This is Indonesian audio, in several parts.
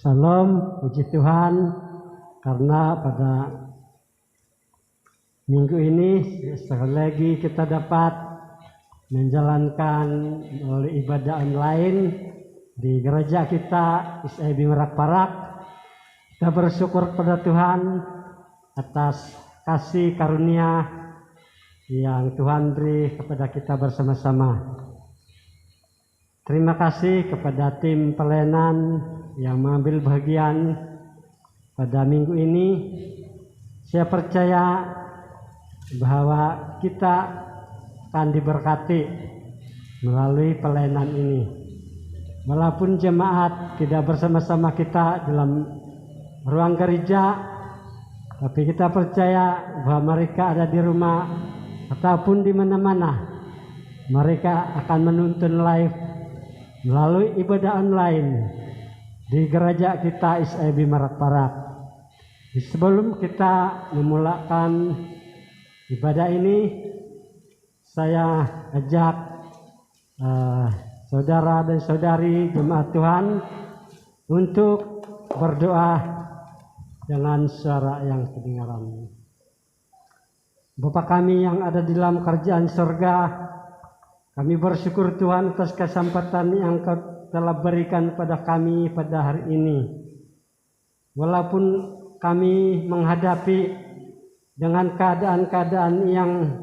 Salam, puji Tuhan, karena pada minggu ini sekali lagi kita dapat menjalankan oleh ibadah online di gereja kita SIB Merak Parak. Kita bersyukur pada Tuhan atas kasih karunia yang Tuhan beri kepada kita bersama-sama. Terima kasih kepada tim pelayanan yang mengambil bagian pada minggu ini. Saya percaya bahwa kita akan diberkati melalui pelayanan ini. Walaupun jemaat tidak bersama-sama kita dalam ruang gereja, tapi kita percaya bahwa mereka ada di rumah ataupun di mana-mana. Mereka akan menuntun live melalui ibadah online di gereja kita SIB Merak Parak. Sebelum kita memulakan ibadah ini, saya ajak saudara dan saudari jemaat Tuhan untuk berdoa dengan suara yang kedengaran. Bapa kami yang ada di dalam kerajaan surga, kami bersyukur Tuhan atas kesempatan yang Kau telah berikan pada kami pada hari ini. Walaupun kami menghadapi dengan keadaan-keadaan yang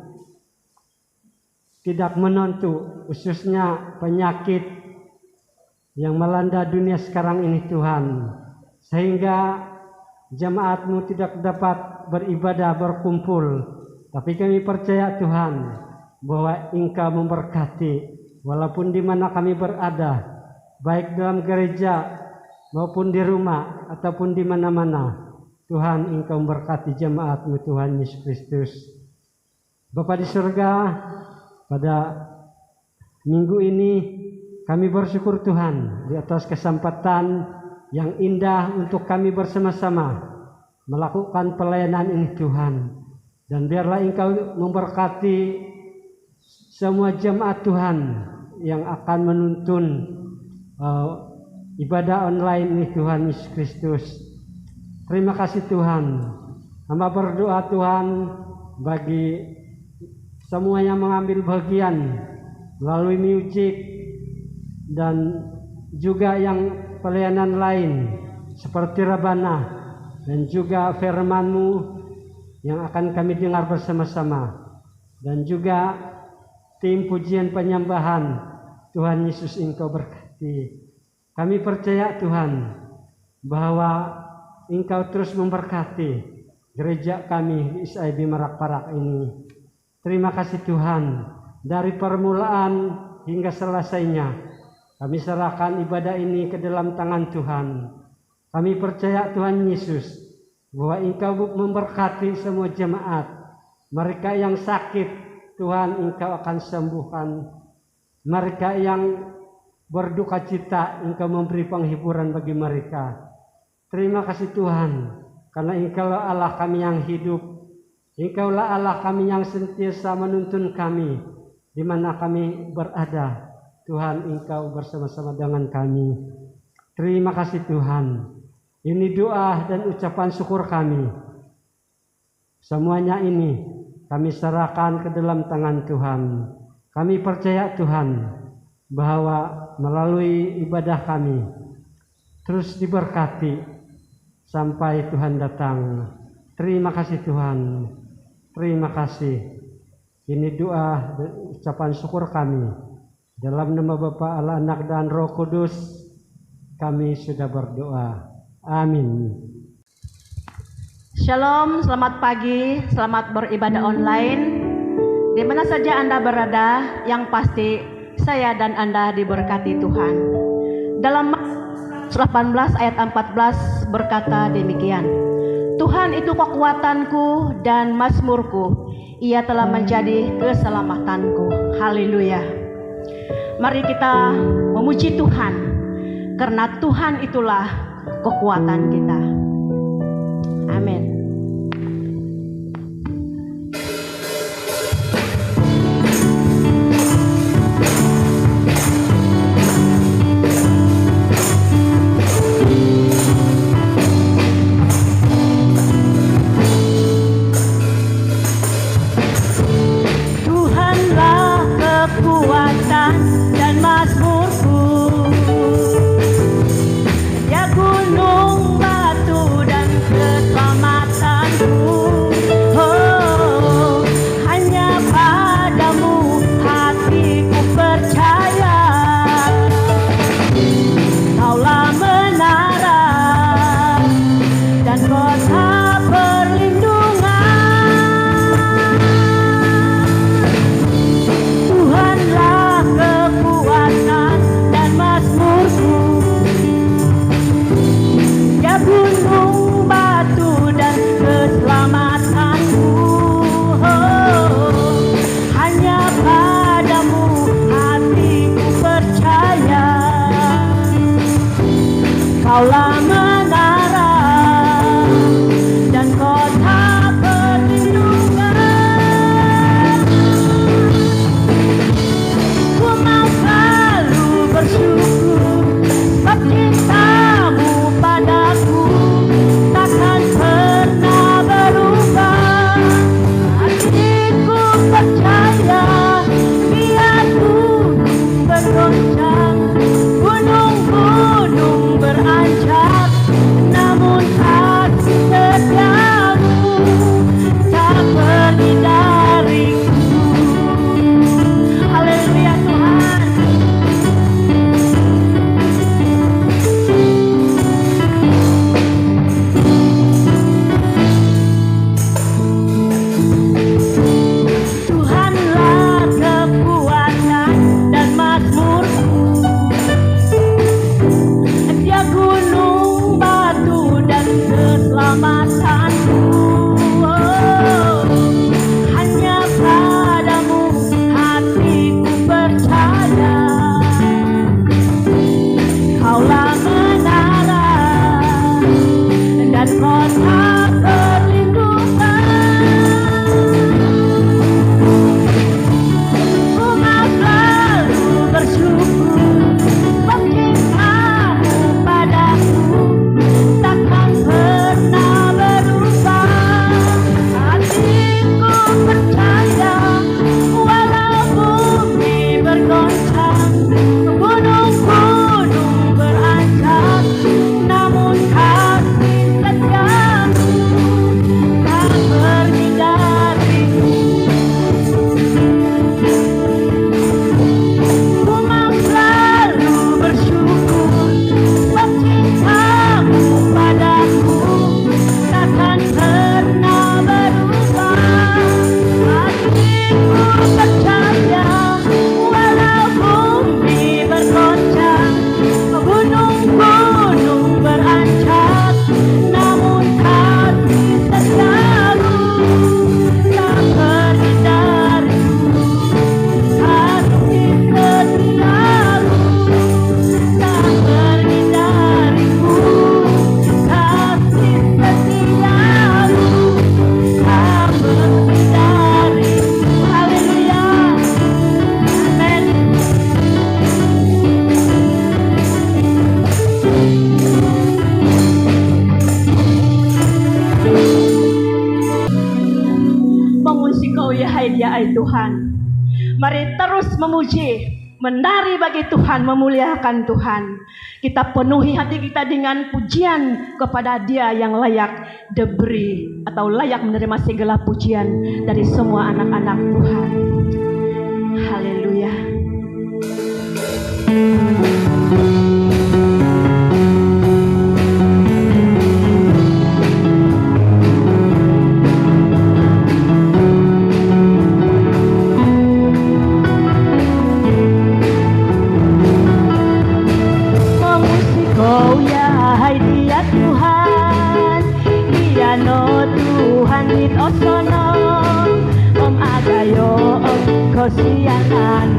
tidak menentu, khususnya penyakit yang melanda dunia sekarang ini Tuhan, sehingga jemaat-Mu tidak dapat beribadah berkumpul. Tapi kami percaya Tuhan bahwa Engkau memberkati walaupun di mana kami berada, baik dalam gereja maupun di rumah ataupun di mana-mana. Tuhan, Engkau memberkati jemaat-Mu Tuhan Yesus Kristus. Bapa di surga, pada minggu ini kami bersyukur Tuhan di atas kesempatan yang indah untuk kami bersama-sama melakukan pelayanan ini Tuhan. Dan biarlah Engkau memberkati semua jemaat Tuhan yang akan menuntun ibadah online ini Tuhan Yesus Kristus. Terima kasih Tuhan. Hamba berdoa Tuhan bagi semua yang mengambil bagian melalui musik dan juga yang pelayanan lain seperti Rabana dan juga firman-Mu yang akan kami dengar bersama-sama, dan juga tim pujian penyembahan. Tuhan Yesus, Engkau berkati. Kami percaya Tuhan bahwa Engkau terus memberkati gereja kami di SIB Merak Parak ini. Terima kasih Tuhan, dari permulaan hingga selesainya kami serahkan ibadah ini ke dalam tangan Tuhan. Kami percaya Tuhan Yesus bahwa Engkau memberkati semua jemaat. Mereka yang sakit Tuhan Engkau akan sembuhkan. Mereka yang berduka cita Engkau memberi penghiburan bagi mereka. Terima kasih Tuhan, karena Engkaulah Allah kami yang hidup. Engkaulah Allah kami yang sentiasa menuntun kami di mana kami berada. Tuhan, Engkau bersama-sama dengan kami. Terima kasih Tuhan. Ini doa dan ucapan syukur kami. Semuanya ini kami serahkan ke dalam tangan Tuhan. Kami percaya Tuhan bahwa melalui ibadah kami terus diberkati sampai Tuhan datang. Terima kasih Tuhan. Terima kasih. Ini doa dan ucapan syukur kami. Dalam nama Bapa, Allah, Anak, dan Roh Kudus kami sudah berdoa. Amin. Shalom, selamat pagi, selamat beribadah online. Di mana saja Anda berada, yang pasti saya dan Anda diberkati Tuhan. Dalam 18 ayat 14 berkata demikian. Tuhan itu kekuatanku dan mazmurku, Ia telah menjadi keselamatanku. Haleluya. Mari kita memuji Tuhan, karena Tuhan itulah kekuatan kita. Amin. kekuatan dan mazmurku. Dia gunung, batu, dan keselamatanku. Oh, hanya padamu hatiku percaya. Kaulah menara dan kota perlindungan. Tuhanlah kekuatan dan mazmurku. Dia gunung, batu, dan keselamatanku. Oh, hanya padamu hatiku percaya. Kaulah menara dan kota perlindungan. Ku mau selalu bersyukur sebab cintamu padaku takkan pernah berubah. Hatiku percaya biar gunung bergoncang, gunung-gunung beranjak, namun hati setiamu tak pergi dariku. Haleluya Tuhan. Tuhanlah kekuatan dan mazmurku. Dia gunung, batu, dan keselamatanku. Oh, hanya padamu hatiku percaya. Kaulah menara dan kota perlindungan. Ku mau selalu bersyukur sebab cintamu padaku takkan pernah berubah. Hatiku percaya walau bumi bergoncang, gunung-gunung beranjak, namun kasih setiamu tak pergi dariku. Ku mau selalu bersyukur sebab cintamu padaku takkan pernah berubah. Hatiku percaya walau bumi bergoncang, gunung-gunung beranjak, namun kasih setiamu tak pergi dariku. Kasih setiamu tak pergi dariku. Kasih setiamu tak pergi dariku. Haleluya. Amin. Memuji Kau ya hai Tuhan. Mari terus memuji, menari bagi Tuhan, memuliakan Tuhan. Kita penuhi hati kita dengan pujian kepada Dia yang layak diberi atau layak menerima segala pujian dari semua anak-anak Tuhan. Haleluya. Memuji Kau ya hai Dia Tuhan, Dia no Tuhan hit osono, Om agayo om kosianan.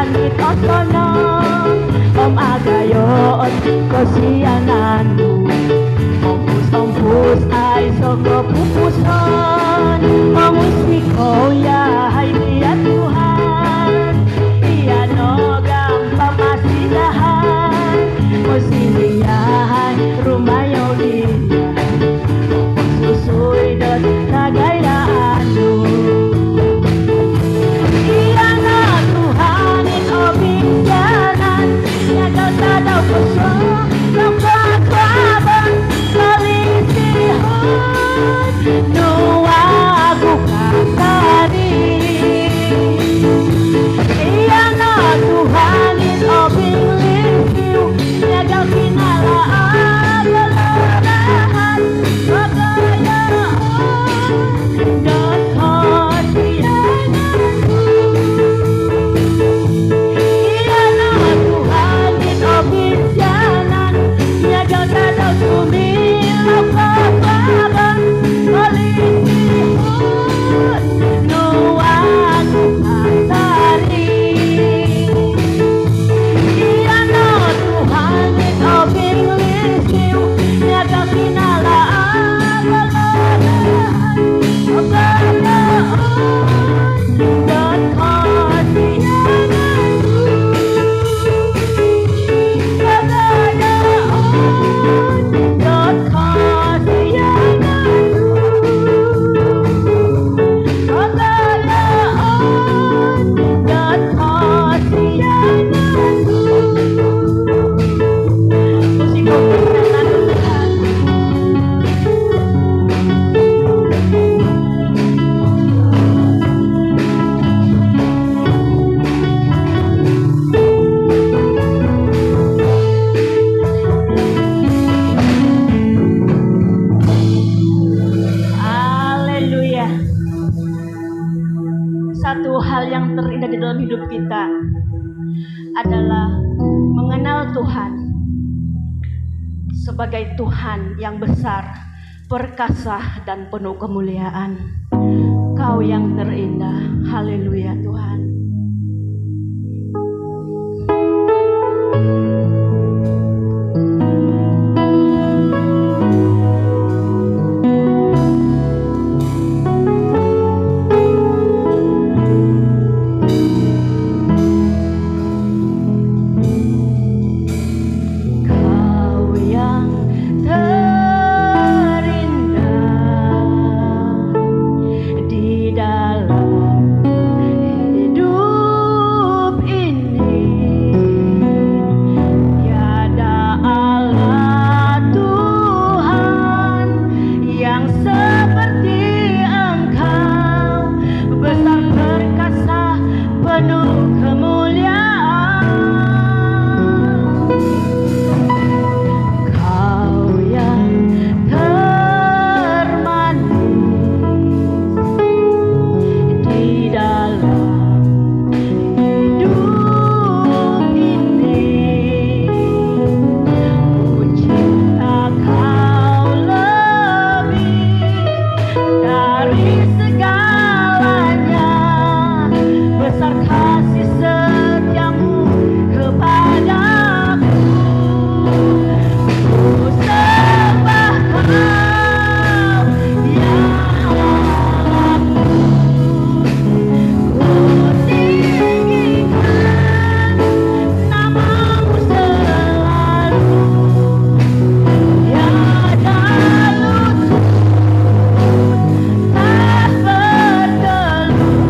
langit osono om agayon kosiananmu ompus ai soko pupuson memusiko ya hai dia Tuhan iya no gampang masih dahan musilian rumah yodina susui dan nagaya anu iya no Tuhan in obing jalan ya kau sadau kosong kau kelaban kalisihan nuwa aku kasari iya no Tuhan in obing lisiu ya kau kinalaan lelarahan kegayaan dan kosiananku iya no Tuhan in obing jalan ya kau sadau sumilau kelaban kalisihan nuwa aku kasari iya no Tuhan in obing lisiu ya kau kinalaan lelarahan kegayaan dan kosiananku kegayaan dan kosiananku kegayaan dan kosiananku musiko kesiananku Tuhan haleluya. Satu hal yang terindah di dalam hidup kita adalah mengenal Tuhan sebagai Tuhan yang besar, perkasa dan penuh kemuliaan. Kau yang terindah. Haleluya Tuhan. Kau yang terindah di dalam hidup ini, tiada Allah Tuhan yang seperti Engkau, besar perkasa penuh kemuliaan. Kau yang termanis di dalam hidup ini, ku cinta Kau lebih dari segalanya, besar kasih setiamu kepadaku. Ku sembah Kau ya Allahku, ku tinggikan namamu selalu, tiada lutut tak bertelut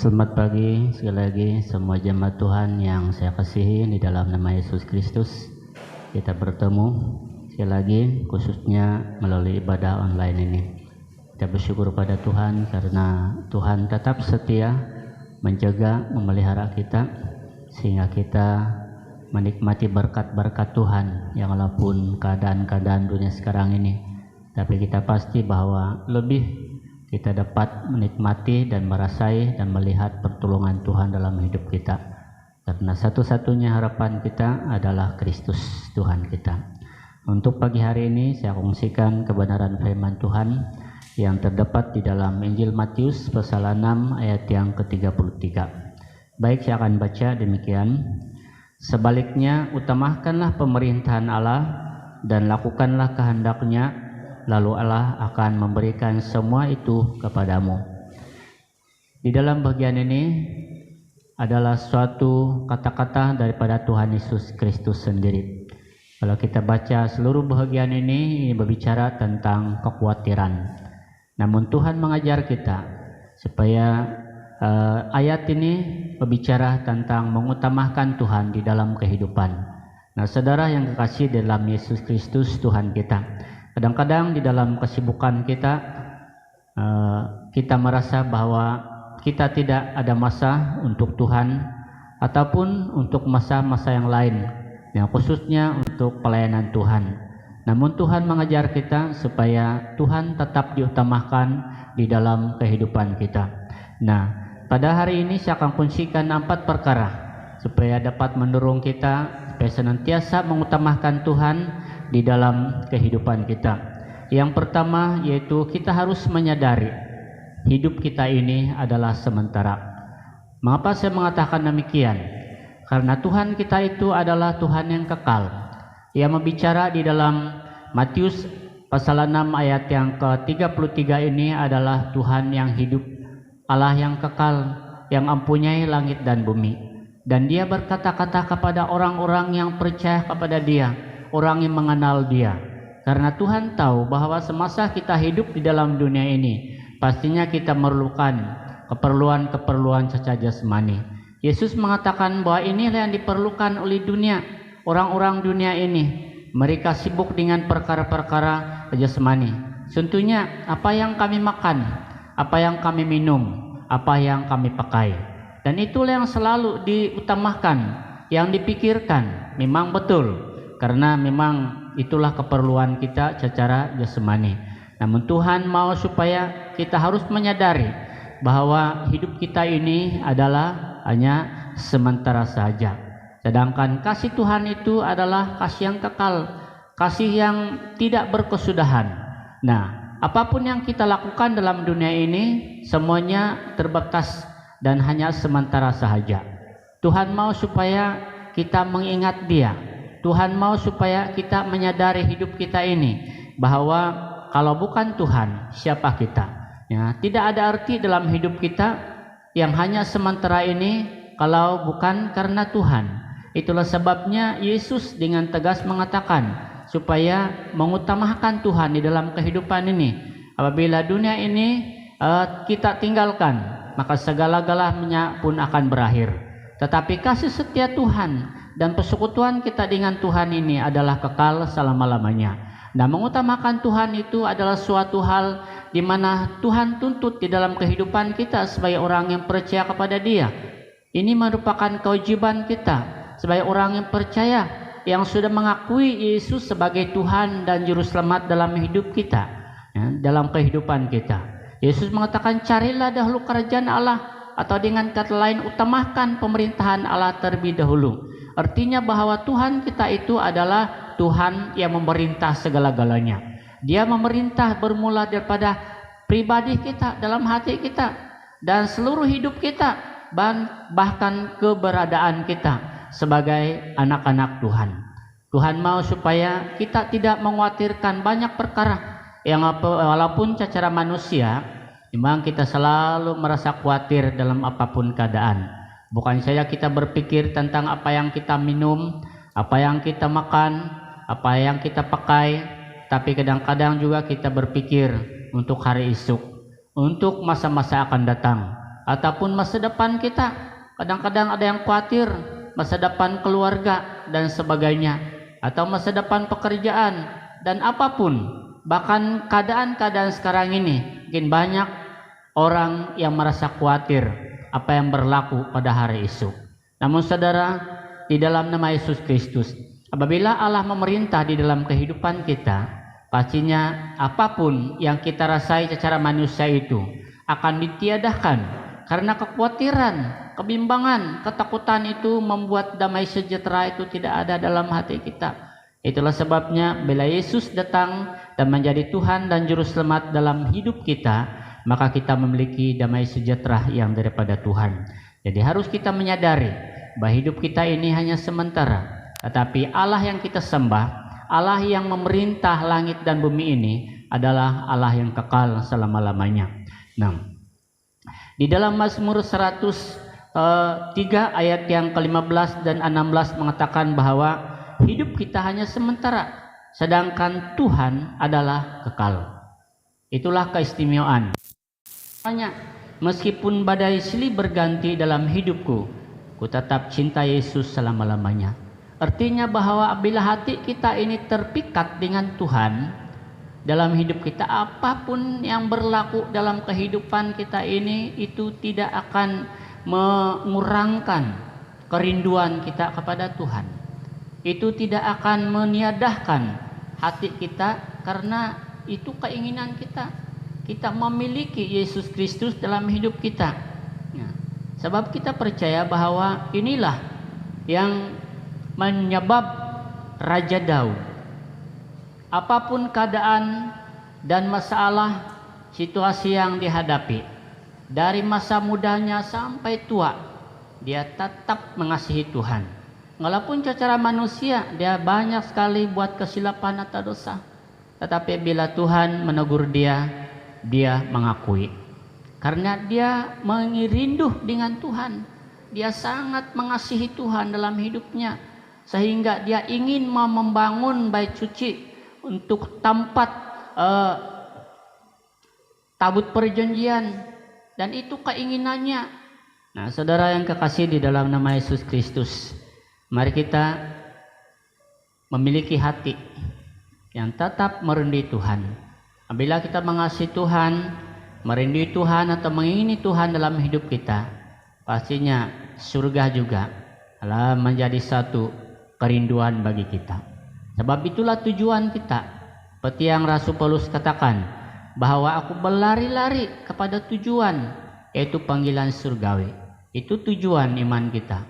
Selamat pagi sekali lagi semua jemaat Tuhan yang saya kasihi di dalam nama Yesus Kristus. Kita bertemu sekali lagi khususnya melalui ibadah online ini. Kita bersyukur pada Tuhan karena Tuhan tetap setia menjaga, memelihara kita sehingga kita menikmati berkat-berkat Tuhan yang walaupun keadaan-keadaan dunia sekarang ini, tapi kita pasti bahwa lebih kita dapat menikmati dan merasai dan melihat pertolongan Tuhan dalam hidup kita. Karena satu-satunya harapan kita adalah Kristus Tuhan kita. Untuk pagi hari ini saya kongsikan kebenaran firman Tuhan yang terdapat di dalam Injil Matius pasal 6 ayat yang ke-33. Baik, saya akan baca demikian. Sebaliknya, utamakanlah pemerintahan Allah dan lakukanlah kehendak-Nya, lalu Allah akan memberikan semua itu kepadamu. Di dalam bagian ini adalah suatu kata-kata daripada Tuhan Yesus Kristus sendiri. Kalau kita baca seluruh bagian ini berbicara tentang kekhawatiran. Namun Tuhan mengajar kita supaya ayat ini berbicara tentang mengutamakan Tuhan di dalam kehidupan. Nah, saudara yang kekasih dalam Yesus Kristus Tuhan kita, kadang-kadang di dalam kesibukan kita, kita merasa bahwa kita tidak ada masa untuk Tuhan ataupun untuk masa-masa yang lain, yang khususnya untuk pelayanan Tuhan. Namun Tuhan mengajar kita supaya Tuhan tetap diutamakan di dalam kehidupan kita. Nah, pada hari ini saya akan kongsikan 4 perkara supaya dapat mendorong kita supaya senantiasa mengutamakan Tuhan di dalam kehidupan kita. Yang pertama yaitu kita harus menyadari hidup kita ini adalah sementara. Mengapa saya mengatakan demikian? Karena Tuhan kita itu adalah Tuhan yang kekal. Ia berbicara di dalam Matius pasal 6 ayat yang ke-33 ini adalah Tuhan yang hidup, Allah yang kekal, yang mempunyai langit dan bumi. Dan Dia berkata-kata kepada orang-orang yang percaya kepada Dia, orang yang mengenal Dia. Karena Tuhan tahu bahwa semasa kita hidup di dalam dunia ini, pastinya kita memerlukan keperluan-keperluan secara jasmani. Yesus mengatakan bahwa inilah yang diperlukan oleh dunia, orang-orang dunia ini. Mereka sibuk dengan perkara-perkara jasmani. Tentunya apa yang kami makan, apa yang kami minum, apa yang kami pakai. Dan itulah yang selalu diutamakan, yang dipikirkan. Memang betul, karena memang itulah keperluan kita secara jasmani. Namun Tuhan mau supaya kita harus menyadari bahwa hidup kita ini adalah hanya sementara saja. Sedangkan kasih Tuhan itu adalah kasih yang kekal, kasih yang tidak berkesudahan. Nah, apapun yang kita lakukan dalam dunia ini semuanya terbatas dan hanya sementara sahaja. Tuhan mau supaya kita mengingat Dia. Tuhan mau supaya kita menyadari hidup kita ini bahwa kalau bukan Tuhan, siapa kita? Ya, tidak ada arti dalam hidup kita yang hanya sementara ini kalau bukan karena Tuhan. Itulah sebabnya Yesus dengan tegas mengatakan supaya mengutamakan Tuhan di dalam kehidupan ini. Apabila dunia ini kita tinggalkan, maka segala-galanya pun akan berakhir. Tetapi kasih setia Tuhan dan persekutuan kita dengan Tuhan ini adalah kekal selama-lamanya. Dan mengutamakan Tuhan itu adalah suatu hal di mana Tuhan tuntut di dalam kehidupan kita sebagai orang yang percaya kepada Dia. Ini merupakan kewajiban kita sebagai orang yang percaya, yang sudah mengakui Yesus sebagai Tuhan dan Juru Selamat dalam hidup kita, ya, dalam kehidupan kita. Yesus mengatakan, carilah dahulu kerajaan Allah, atau dengan kata lain, utamakan pemerintahan Allah terlebih dahulu. Artinya bahwa Tuhan kita itu adalah Tuhan yang memerintah segala-galanya. Dia memerintah bermula daripada pribadi kita, dalam hati kita, dan seluruh hidup kita, bahkan keberadaan kita sebagai anak-anak Tuhan. Tuhan mau supaya kita tidak mengkhawatirkan banyak perkara yang walaupun secara manusia memang kita selalu merasa khawatir dalam apapun keadaan. Bukan saja kita berpikir tentang apa yang kita minum, apa yang kita makan, apa yang kita pakai, tapi kadang-kadang juga kita berpikir untuk hari esok, untuk masa-masa akan datang. ataupun masa depan kita. Kadang-kadang ada yang khawatir masa depan keluarga dan sebagainya, atau masa depan pekerjaan dan apapun. Bahkan keadaan-keadaan sekarang ini mungkin banyak orang yang merasa khawatir apa yang berlaku pada hari esok. Namun saudara, di dalam nama Yesus Kristus, apabila Allah memerintah di dalam kehidupan kita, pastinya apapun yang kita rasai secara manusia itu akan ditiadakan, karena kekhawatiran, kebimbangan, ketakutan itu membuat damai sejahtera itu tidak ada dalam hati kita. Itulah sebabnya bila Yesus datang dan menjadi Tuhan dan Juru Selamat dalam hidup kita, maka kita memiliki damai sejahtera yang daripada Tuhan. Jadi harus kita menyadari bahwa hidup kita ini hanya sementara, tetapi Allah yang kita sembah, Allah yang memerintah langit dan bumi ini adalah Allah yang kekal selama-lamanya. Nah, di dalam Mazmur 103 ayat yang ke-15 dan 16 mengatakan bahwa hidup kita hanya sementara, sedangkan Tuhan adalah kekal. Itulah keistimewaan. Meskipun badai silih berganti dalam hidupku, ku tetap cinta Yesus selama-lamanya. Artinya bahwa apabila hati kita ini terpikat dengan Tuhan dalam hidup kita, apapun yang berlaku dalam kehidupan kita ini itu tidak akan mengurangkan kerinduan kita kepada Tuhan. Itu tidak akan meniadahkan hati kita, karena itu keinginan kita. Kita memiliki Yesus Kristus dalam hidup kita. Nah, sebab kita percaya bahwa inilah yang menyebab Raja Daud, apapun keadaan dan masalah situasi yang dihadapi, dari masa mudanya sampai tua, dia tetap mengasihi Tuhan. Walaupun secara manusia dia banyak sekali buat kesilapan atau dosa, tetapi bila Tuhan menegur dia mengakui, karena dia mengirinduh dengan Tuhan. Dia sangat mengasihi Tuhan dalam hidupnya, sehingga dia ingin membangun bait suci untuk tempat tabut perjanjian, dan itu keinginannya. Nah, saudara yang kekasih di dalam nama Yesus Kristus, mari kita memiliki hati yang tetap merindui Tuhan. Apabila kita mengasihi Tuhan, merindui Tuhan atau mengingini Tuhan dalam hidup kita, pastinya surga juga adalah menjadi satu kerinduan bagi kita. Sebab itulah tujuan kita. Seperti yang Rasul Paulus katakan, bahwa aku berlari-lari kepada tujuan, yaitu panggilan surgawi. Itu tujuan iman kita.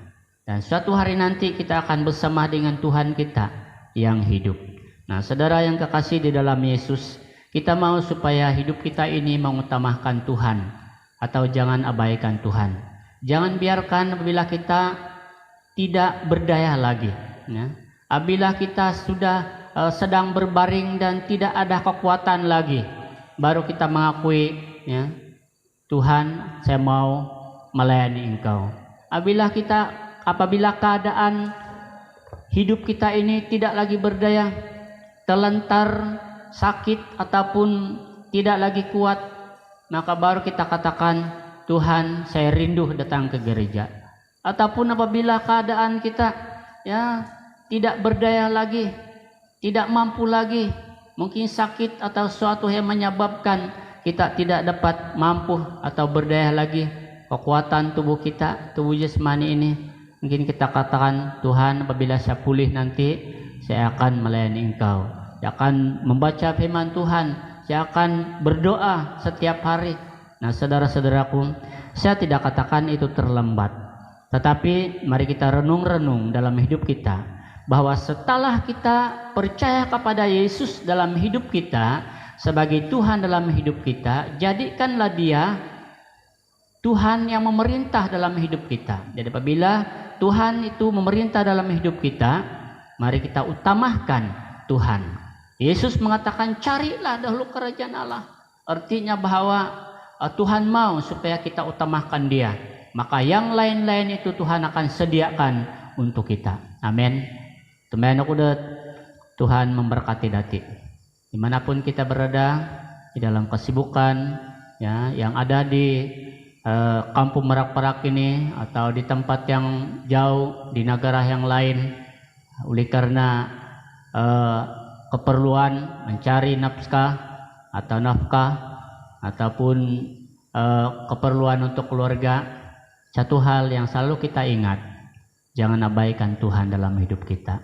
Dan suatu hari nanti kita akan bersama dengan Tuhan kita yang hidup. Nah, saudara yang kekasih di dalam Yesus, kita mau supaya hidup kita ini mengutamakan Tuhan, atau jangan abaikan Tuhan. Jangan biarkan apabila kita tidak berdaya lagi, ya. Apabila kita sudah sedang berbaring dan tidak ada kekuatan lagi, baru kita mengakui, ya, Tuhan, saya mau melayani Engkau. Apabila keadaan hidup kita ini tidak lagi berdaya, terlantar, sakit ataupun tidak lagi kuat, maka baru kita katakan, Tuhan, saya rindu datang ke gereja. Ataupun apabila keadaan kita tidak berdaya lagi, tidak mampu lagi, mungkin sakit atau sesuatu yang menyebabkan kita tidak dapat mampu atau berdaya lagi, kekuatan tubuh kita, tubuh jasmani ini, mungkin kita katakan, Tuhan, apabila saya pulih nanti, saya akan melayani Engkau. Saya akan membaca firman Tuhan, saya akan berdoa setiap hari. Nah, saudara-saudaraku, saya tidak katakan itu terlambat, tetapi mari kita renung-renung dalam hidup kita, bahwa setelah kita percaya kepada Yesus dalam hidup kita sebagai Tuhan dalam hidup kita, jadikanlah Dia Tuhan yang memerintah dalam hidup kita. Jadi apabila Tuhan itu memerintah dalam hidup kita, mari kita utamakan Tuhan. Yesus mengatakan, carilah dahulu kerajaan Allah. Artinya bahwa Tuhan mau supaya kita utamakan Dia, maka yang lain-lain itu Tuhan akan sediakan untuk kita. Amin. Teman aku Tuhan memberkati hati. Dimanapun kita berada, di dalam kesibukan, ya, yang ada di kampung Merak-Perak ini atau di tempat yang jauh di negara yang lain, oleh karena keperluan mencari nafkah ataupun keperluan untuk keluarga, satu hal yang selalu kita ingat, jangan abaikan Tuhan dalam hidup kita,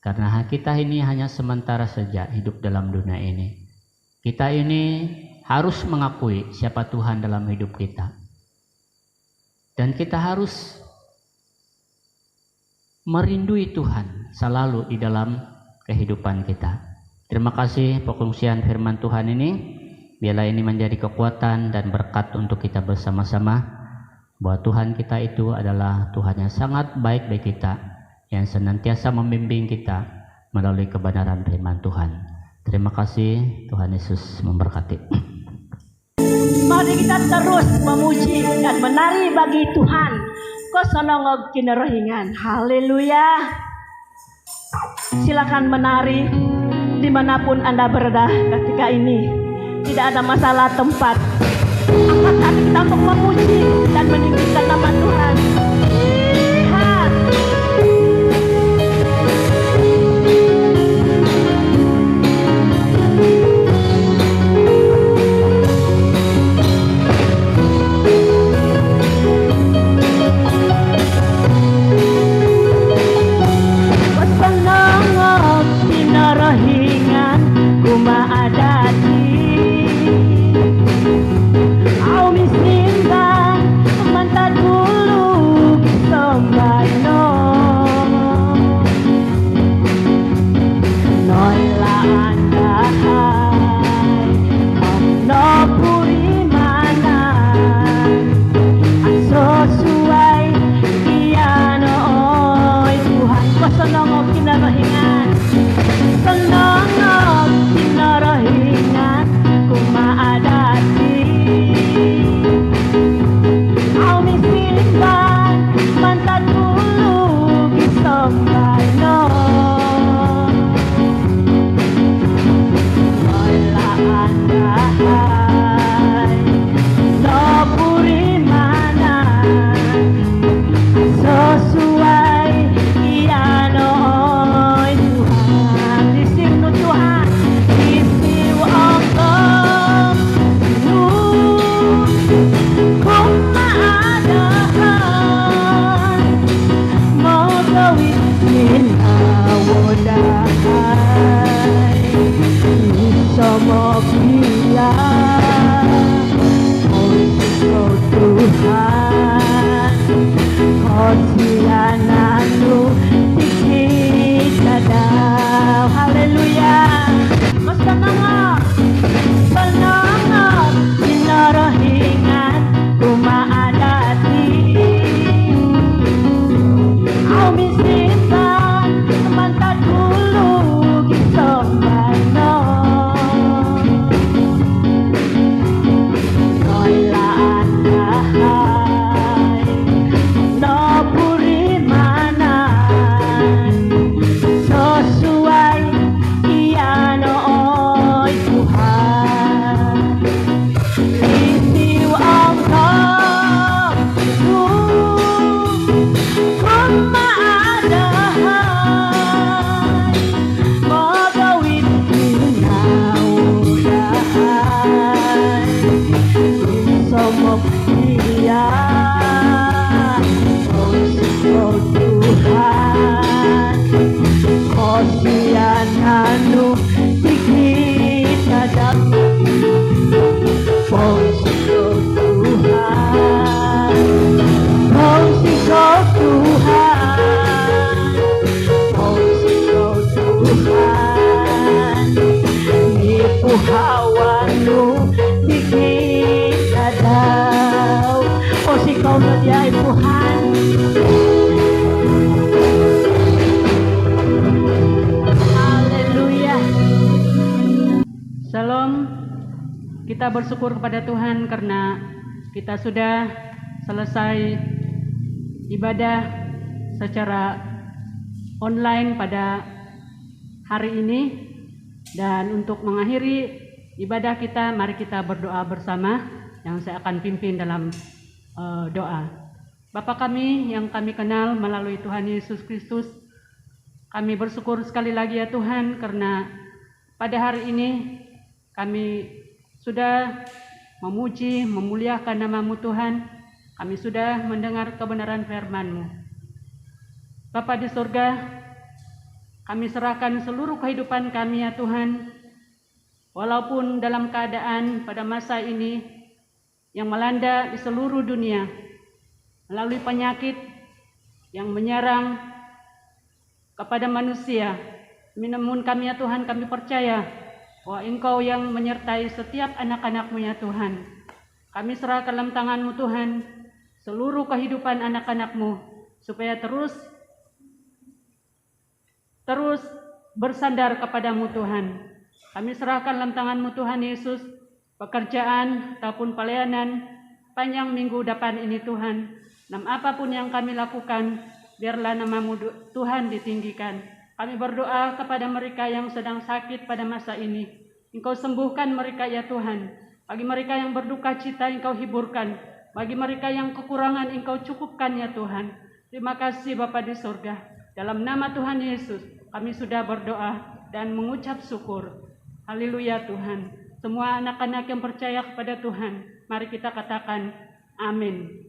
karena kita ini hanya sementara saja hidup dalam dunia ini. Kita ini harus mengakui siapa Tuhan dalam hidup kita, dan kita harus merindui Tuhan selalu di dalam kehidupan kita. Terima kasih pengungsian firman Tuhan ini, biarlah ini menjadi kekuatan dan berkat untuk kita bersama-sama, bahwa Tuhan kita itu adalah Tuhan yang sangat baik bagi kita, yang senantiasa membimbing kita melalui kebenaran firman Tuhan. Terima kasih, Tuhan Yesus memberkati. Mari kita terus memuji dan menari bagi Tuhan. Kosonongog kinerahingan. Haleluya. Silakan menari dimanapun Anda berada ketika ini. Tidak ada masalah tempat. Angkat hati kita untuk memuji dan meninggikan nama Tuhan. Lihat. Kita bersyukur kepada Tuhan karena kita sudah selesai ibadah secara online pada hari ini, dan untuk mengakhiri ibadah kita, mari kita berdoa bersama. yang saya akan pimpin dalam doa. Bapa kami yang kami kenal melalui Tuhan Yesus Kristus, kami bersyukur sekali lagi ya Tuhan karena pada hari ini kami sudah memuji, memuliakan nama-Mu Tuhan. Kami sudah mendengar kebenaran firman-Mu. Bapa di surga, kami serahkan seluruh kehidupan kami ya Tuhan. Walaupun dalam keadaan pada masa ini yang melanda di seluruh dunia, melalui penyakit yang menyerang kepada manusia, namun kami ya Tuhan, kami percaya bahwa Engkau yang menyertai setiap anak-anak-Mu ya Tuhan. Kami serahkan dalam tangan-Mu Tuhan seluruh kehidupan anak-anak-Mu supaya terus bersandar kepadamu Tuhan. Kami serahkan dalam tangan-Mu Tuhan Yesus, pekerjaan ataupun pelayanan panjang minggu depan ini Tuhan. Dalam apapun yang kami lakukan, biarlah nama-Mu Tuhan ditinggikan. Kami berdoa kepada mereka yang sedang sakit pada masa ini. Engkau sembuhkan mereka ya Tuhan. Bagi mereka yang berduka cita, Engkau hiburkan. Bagi mereka yang kekurangan, Engkau cukupkan ya Tuhan. Terima kasih Bapa di surga. Dalam nama Tuhan Yesus, kami sudah berdoa dan mengucap syukur. Haleluya Tuhan. Semua anak-anak yang percaya kepada Tuhan, mari kita katakan amin.